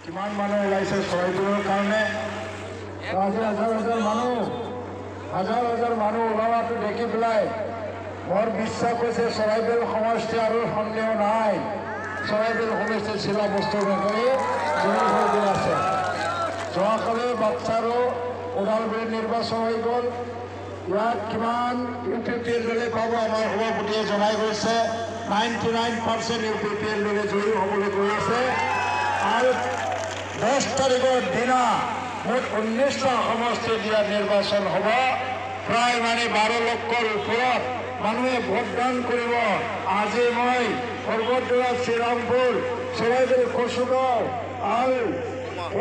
কিমান মানুহ ওলাইছে চৰাইদেউৰ কাৰণে। আজি হাজাৰ হাজাৰ মানুহ ওলোৱাটো দেখি পেলাই মোৰ বিশ্বাস হৈছে চৰাইদেউ সমষ্টি আৰু সন্দেহ নাই, চৰাইদেউ সমষ্টিৰ চিলা বস্তু বিষয়ে জয়ী হৈ গৈ আছে। যোৱাকালি বাক্সাৰো ওদালগুৰি নিৰ্বাচন হৈ গ'ল। ইয়াত কিমান UPPৰ দলে পাব আমাৰ সভাপতিয়ে জনাই গৈছে 99% UPPৰ দলে জয়ী হ'বলৈ গৈ আছে। আৰু 10 তাৰিখৰ দিনা মুঠ 19টা সমষ্টি দিয়া নিৰ্বাচন হ'ব। প্ৰায় 12 লক্ষৰ ওপৰত মানুহে ভোটদান কৰিব। আজি মই পৰ্বতদৰা, শ্ৰীৰামপুৰ, চৰাইদেউ, কচুগাঁও আৰু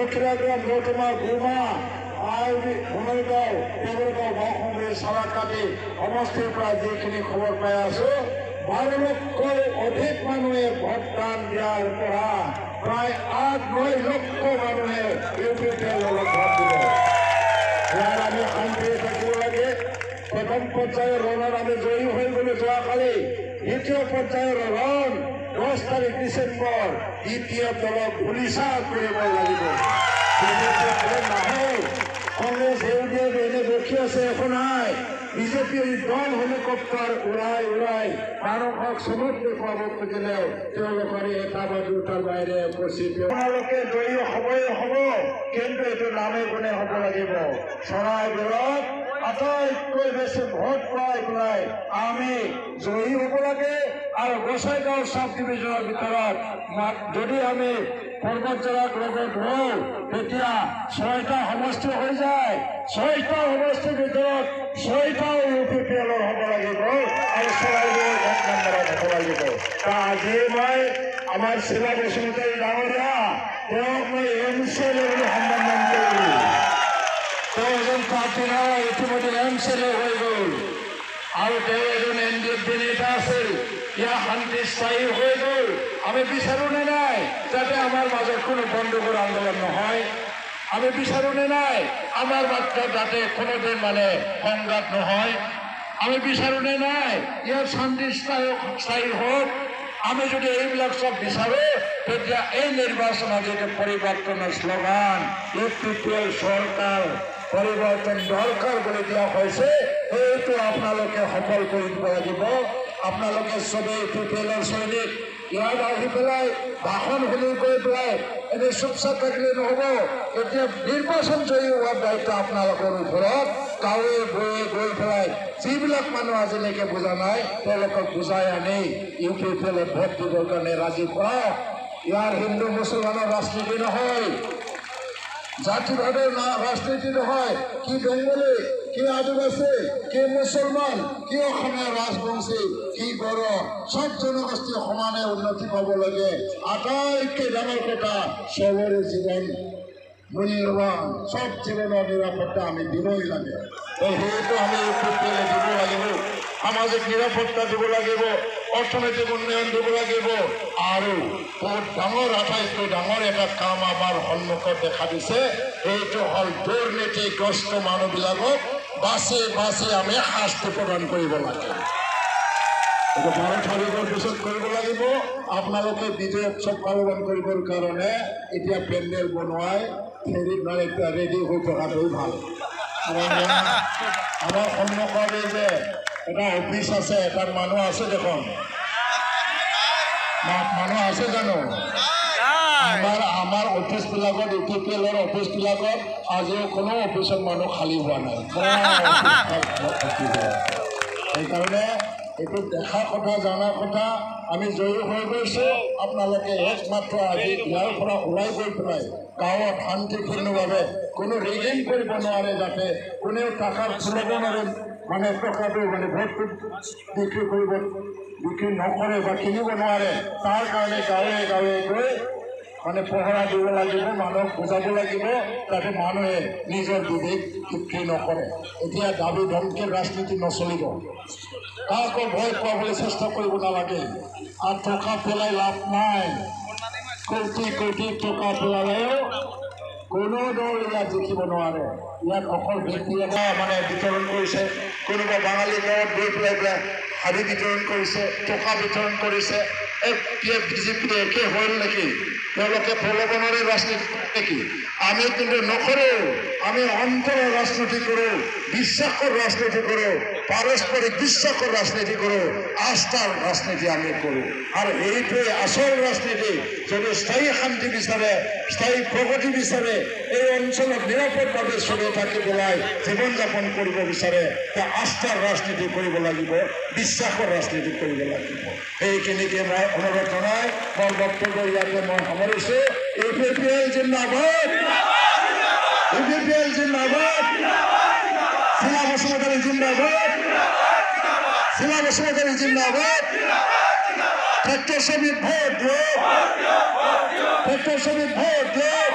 উত্তৰাগ্ৰাম, নতুমা, গুমা আৰু বঙাইগাঁও, দেৱৰগাঁও, বাওঁসুমুৰি, চালাকাটি সমষ্টিৰ পৰা যিখিনি খবৰ পাই আছো 12 লক্ষৰ অধিক মানুহে ভোটদান দিয়াৰ পৰা প্ৰায় 8-9 লক্ষ মানুহে UPPৰ লগত ভোট দিব। ইয়াৰ আমি শান্তিৰে থাকিব লাগে। প্ৰথম পৰ্যায়ৰ ৰণত আমি জয়ী হৈ গ'লো যোৱাকালি। দ্বিতীয় পৰ্যায়ৰ ৰণ 10 তাৰিখ ডিচেম্বৰ দ্বিতীয় দলক গুলীচাল কৰিব লাগিব। কংগ্ৰেছ সেউজীয়া এনে ৰখি আছে, একো নাই। বিজেপিৰ দল হেলিকপ্টাৰ উৰাই মানুহক চমক দেখুৱাব খুজিলেও তেওঁলোকৰ এটা বা দুটাৰ বাহিৰে উপস্থিত। আপোনালোকে জয়ী হ'বই হ'ব, কিন্তু এইটো নামে গুণে হ'ব লাগিব। চৰাইদেউত আটাইতকৈ বেছি ভোট পাই পেলাই আমি জয়ী হ'ব লাগে। আৰু গোসাইগাঁও চাব ডিভিজনৰ ভিতৰত যদি আমি পৰ্বতজৰাক লগত হওঁ তেতিয়া 6টা সমষ্টি হৈ যায়। 6টা সমষ্টিৰ ভিতৰত 6টাও UPPৰ হ'ব লাগিব আৰু চৰাইদেউ 1 নম্বৰত হ'ব লাগিব। আজি মই আমাৰ শিলা বসুমতাৰী ডাঙৰীয়া তেওঁক মই MCLA বুলি সম্বোধন কৰিলোঁ। তেওঁ এজন প্ৰাৰ্থী নহয়, ইতিমধ্যে MCLA হৈ গ'ল আৰু তেওঁ এজন NDF নেতা আছিল। ইয়াৰ শান্তি স্থায়ী হৈ গ'ল। আমি বিচাৰোঁ নে নাই যাতে আমাৰ মাজত কোনো বন্দুকৰ আন্দোলন নহয়? আমি বিচাৰোঁ নে নাই আমাৰ মাজত যাতে কোনোদিন সংঘাত নহয়? আমি বিচাৰোঁ নে নাই ইয়াৰ শান্তি স্থায়ী হওক? আমি যদি এইবিলাক চব বিচাৰোঁ তেতিয়া এই নিৰ্বাচনত যিটো পৰিৱৰ্তনৰ শ্লোগান UPPৰ চৰকাৰ পৰিৱৰ্তন দৰকাৰ বুলি দিয়া হৈছে, সেইটো আপোনালোকে সফল কৰি দিব লাগিব। আপোনালোকে চবেই UPPৰ সৈনিক। ইয়াত আহি পেলাই ভাষণ শুনি গৈ পেলাই এনে চুপচাপ থাকিলে নহ'ব। এতিয়া নিৰ্বাচন জয়ী হোৱাৰ দায়িত্ব আপোনালোকৰ ওপৰত। গাঁৱে ভূঞে গৈ পেলাই যিবিলাক মানুহ আজিলৈকে বুজা নাই তেওঁলোকক বুজাই আনি UPPৰ ভোট দিবৰ কাৰণে ৰাজি কৰক। ইয়াৰ হিন্দু মুছলমানৰ ৰাজনীতি নহয়, জাতিভেদৰ ৰাজনীতি নহয়। কি বেংগলী, কি আদিবাসী, কি মুছলমান, কি অসমীয়া ৰাজবংশী, কি বড়ো, চব জনগোষ্ঠী সমানে উন্নতি পাব লাগে। আটাইতকৈ ডাঙৰ কথা চবৰে জীৱন মূল্যৱান, চব জীৱনৰ নিৰাপত্তা আমি দিবই লাগে। সেইটো আমি UPPলে দিব লাগিব। সামাজিক নিৰাপত্তা দিব লাগিব, অৰ্থনৈতিক উন্নয়ন দিব লাগিব। আৰু বহুত ডাঙৰ আটাইতকৈ ডাঙৰ এটা কাম আমাৰ সন্মুখত দেখা দিছে, সেইটো হ'ল দুৰ্নীতিগ্ৰস্ত মানুহবিলাকক বাছি আমি শাস্তি প্ৰদান কৰিব লাগে। এইটো 12 তাৰিখৰ পিছত কৰিব লাগিব। আপোনালোকে বিজয় উৎসৱ পালন কৰিবৰ কাৰণে এতিয়া পেণ্ডেল বনোৱাই ৰেডি হৈ থকাটোও ভাল। আমাৰ সন্মুখত যে এটা অফিচ আছে, তাত মানুহ আছে দেখোন, মানুহ আছে জানো? আমাৰ অফিচবিলাকত UPPৰ অফিচবিলাকত আজিও কোনো অফিচত মানুহ খালী হোৱা নাই। সেইকাৰণে এইটো দেখা কথা, জনা কথা। আমি জয়ী হৈ গৈছোঁ। আপোনালোকে একমাত্ৰ আজি ইয়াৰ পৰা ওলাই গৈ পেলাই গাঁৱত শান্তিপূৰ্ণভাৱে কোনো ৰেগিং কৰিব নোৱাৰে, যাতে কোনেও টকাৰ ফুলাব নোৱাৰে, টকাটো ভোটটো বিক্ৰী নকৰে বা কিনিব নোৱাৰে। তাৰ কাৰণে গাঁৱে গাঁৱে গৈ পহৰা দিব লাগিব, মানুহক বুজাব লাগিব যাতে মানুহে নিজৰ বিবেক বিক্ৰী নকৰে। এতিয়া দাবী ধমকিৰ ৰাজনীতি নচলিব। কাকো ভয় খুৱাবলৈ চেষ্টা কৰিব নালাগে। আৰু টকা পেলাই লাভ নাই। কোটি টকা পেলালেও কোনো দল ইয়াত জিকিব নোৱাৰে। ইয়াত অকল ব্যক্তিগত বিতৰণ কৰিছে, কোনোবা বাঙালী গাঁৱত গৈ পেলাই শাৰী বিতৰণ কৰিছে, টকা বিতৰণ কৰিছে। বিজেপি একে হ'ল নেকি, তেওঁলোকে প্ৰলোভনৰে ৰাজনীতি নেকি? আমি কিন্তু নকৰোঁ। আমি অন্তৰৰ ৰাজনীতি কৰোঁ, বিশ্বাসৰ ৰাজনীতি কৰোঁ, পাৰস্পৰিক বিশ্বাসৰ ৰাজনীতি কৰোঁ, আস্থাৰ ৰাজনীতি আমি কৰোঁ। আৰু এইটোৱে আচল ৰাজনীতি। যদি স্থায়ী শান্তি বিচাৰে, স্থায়ী প্ৰগতি বিচাৰে, এই অঞ্চলত নিৰাপদভাৱে চলি থাকিবলৈ জীৱন যাপন কৰিব বিচাৰে, তে আস্থাৰ ৰাজনীতি কৰিব লাগিব, বিশ্বাসৰ ৰাজনীতি কৰিব লাগিব। সেইখিনিকে মই অনুৰোধ জনাই মোৰ বক্তব্য ইয়াতে মই সামৰিছোঁ। UPPL জিন্দাবাদ, UPPL জিন্দাবাদ, শিলা বসুমতাৰী জিন্দাবাদ, শিলা বসুমতাৰী জিন্দাবাদ। ট্ৰেক্টৰ শ্ৰমিক ভোট দিয়ক, ট্ৰেক্টৰ শ্ৰমিক ভোট দিয়ক।